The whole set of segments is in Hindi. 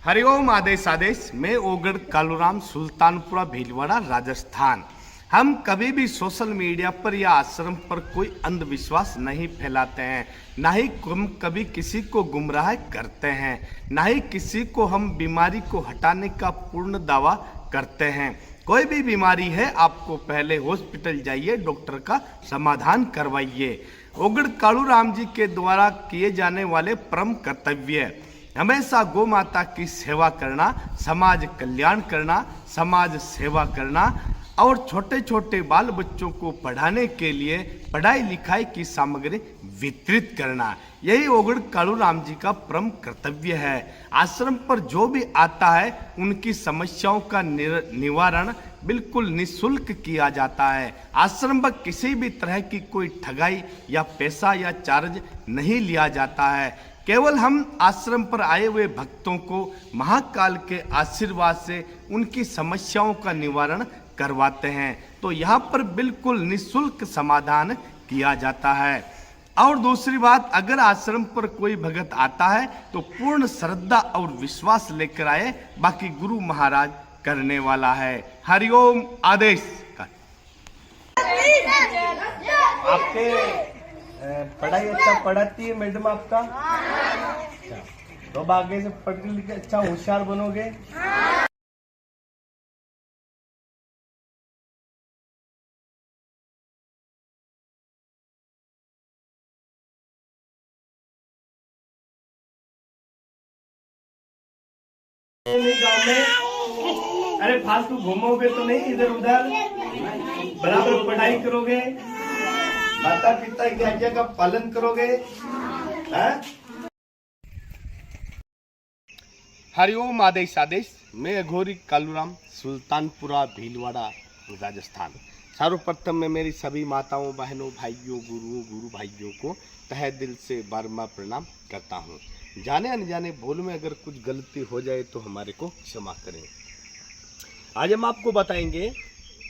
हरिओम आदेश आदेश। मैं ओगढ़ कालूराम, सुल्तानपुरा भीलवाड़ा, राजस्थान। हम कभी भी सोशल मीडिया पर या आश्रम पर कोई अंधविश्वास नहीं फैलाते हैं, ना ही हम कभी किसी को गुमराह करते हैं, ना ही किसी को हम बीमारी को हटाने का पूर्ण दावा करते हैं। कोई भी बीमारी है, आपको पहले हॉस्पिटल जाइए, डॉक्टर का समाधान करवाइए। ओगढ़ कालूराम जी के द्वारा किए जाने वाले परम कर्तव्य हमेशा गौ माता की सेवा करना, समाज कल्याण करना, समाज सेवा करना और छोटे छोटे बाल बच्चों को पढ़ाने के लिए पढ़ाई लिखाई की सामग्री वितरित करना, यही ओगढ़ कालूराम जी का परम कर्तव्य है। आश्रम पर जो भी आता है उनकी समस्याओं का निवारण बिल्कुल निःशुल्क किया जाता है। आश्रम पर किसी भी तरह की कोई ठगाई या पैसा या चार्ज नहीं लिया जाता है। केवल हम आश्रम पर आए हुए भक्तों को महाकाल के आशीर्वाद से उनकी समस्याओं का निवारण करवाते हैं। तो यहाँ पर बिल्कुल निःशुल्क समाधान किया जाता है। और दूसरी बात, अगर आश्रम पर कोई भगत आता है तो पूर्ण श्रद्धा और विश्वास लेकर आए, बाकी गुरु महाराज करने वाला है। हरिओम आदेश। आपके पढ़ाई अच्छा पढ़ाती है मैडम आपका? अच्छा, तो अब आगे से पढ़ लिख के अच्छा होशियार बनोगे। गाँव में अरे फालतू घूमोगे तो नहीं इधर उधर, बराबर पढ़ाई करोगे, माता पिता की आज्ञा का पालन करोगे। हरिओम आदेश आदेश। मैं अघोरी कालूराम, सुल्तानपुरा भीलवाड़ा, राजस्थान। सर्वप्रथम मैं मेरी सभी माताओं, बहनों, भाइयों, गुरुओं, गुरु भाइयों को तहे दिल से बारम्बार प्रणाम करता हूँ। जाने अनजाने भूल में अगर कुछ गलती हो जाए तो हमारे को क्षमा करें। आज हम आपको बताएंगे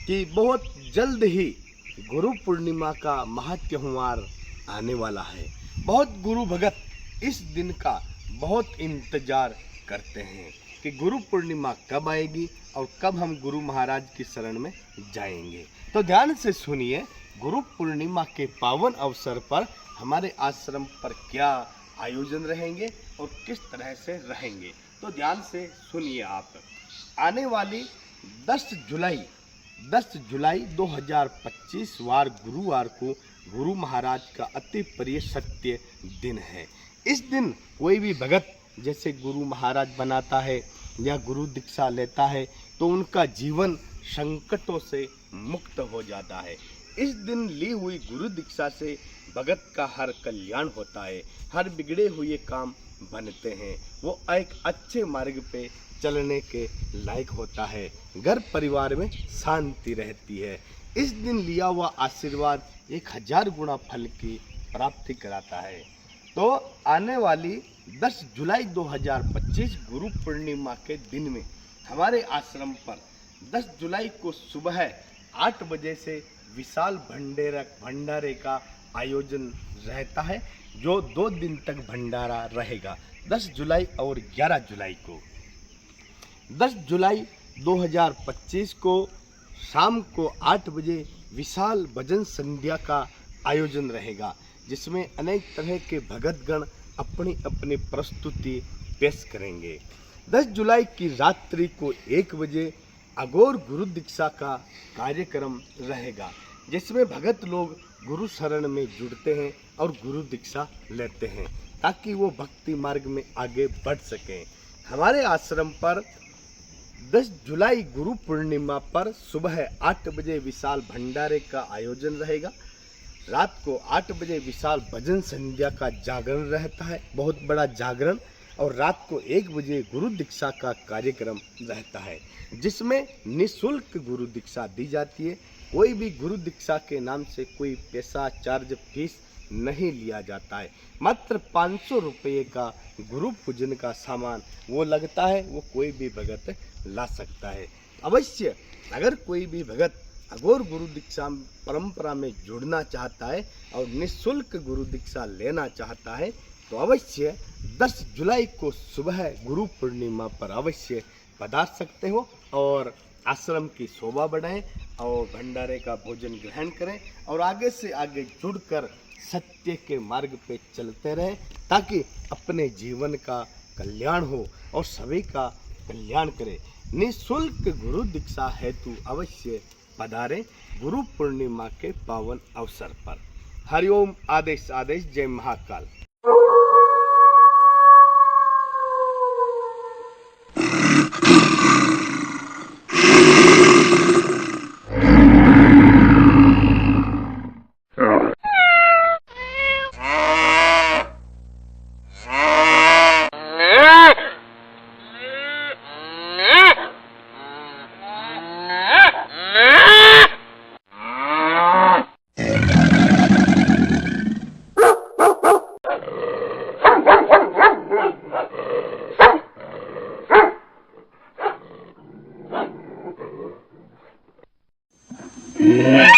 कि बहुत जल्द ही गुरु पूर्णिमा का महात्योहार आने वाला है। बहुत गुरु भगत इस दिन का बहुत इंतजार करते हैं कि गुरु पूर्णिमा कब आएगी और कब हम गुरु महाराज की शरण में जाएंगे। तो ध्यान से सुनिए, गुरु पूर्णिमा के पावन अवसर पर हमारे आश्रम पर क्या आयोजन रहेंगे और किस तरह से रहेंगे। तो ध्यान से सुनिए आप। आने वाली 10 जुलाई 2025 वार गुरुवार को गुरु महाराज का अति प्रिय सत्य दिन है। इस दिन कोई भी भगत जैसे गुरु महाराज बनाता है या गुरु दीक्षा लेता है तो उनका जीवन संकटों से मुक्त हो जाता है। इस दिन ली हुई गुरु दीक्षा से भगत का हर कल्याण होता है, हर बिगड़े हुए काम बनते हैं, वो एक अच्छे मार्ग पे चलने के लायक होता है, घर परिवार में शांति रहती है। इस दिन लिया हुआ आशीर्वाद 1000 गुना फल की प्राप्ति कराता है। तो आने वाली 10 जुलाई 2025 गुरु पूर्णिमा के दिन में हमारे आश्रम पर 10 जुलाई को सुबह 8 बजे से विशाल भंडारे का आयोजन रहता है, जो 2 दिन तक भंडारा रहेगा। 10 जुलाई और 11 जुलाई को 10 जुलाई 2025 को शाम को 8 बजे विशाल भजन संध्या का आयोजन रहेगा, जिसमें अनेक तरह के भगतगण अपनी अपनी प्रस्तुति पेश करेंगे। 10 जुलाई की रात्रि को 1 बजे अघोर गुरु दीक्षा का कार्यक्रम रहेगा, जिसमें भगत लोग गुरु शरण में जुड़ते हैं और गुरु दीक्षा लेते हैं ताकि वो भक्ति मार्ग में आगे बढ़ सकें। हमारे आश्रम पर 10 जुलाई गुरु पूर्णिमा पर सुबह 8 बजे विशाल भंडारे का आयोजन रहेगा। रात को 8 बजे विशाल भजन संध्या का जागरण रहता है, बहुत बड़ा जागरण। और रात को 1 बजे गुरु दीक्षा का कार्यक्रम रहता है, जिसमें निःशुल्क गुरु दीक्षा दी जाती है। कोई भी गुरु दीक्षा के नाम से कोई पैसा चार्ज फीस नहीं लिया जाता है। मात्र 500 रुपये का गुरु पूजन का सामान वो लगता है, वो कोई भी भगत ला सकता है। अवश्य अगर कोई भी भगत अघोर गुरु दीक्षा परंपरा में जुड़ना चाहता है और निःशुल्क गुरु दीक्षा लेना चाहता है तो अवश्य 10 जुलाई को सुबह गुरु पूर्णिमा पर अवश्य पधार सकते हो और आश्रम की शोभा बढ़ाएं और भंडारे का भोजन ग्रहण करें और आगे से आगे जुड़कर सत्य के मार्ग पे चलते रहें ताकि अपने जीवन का कल्याण हो और सभी का कल्याण करे। निःशुल्क गुरु दीक्षा हेतु अवश्य पधारें गुरु पूर्णिमा के पावन अवसर पर। हरिओम। आदेश आदेश। जय महाकाल। Yeah.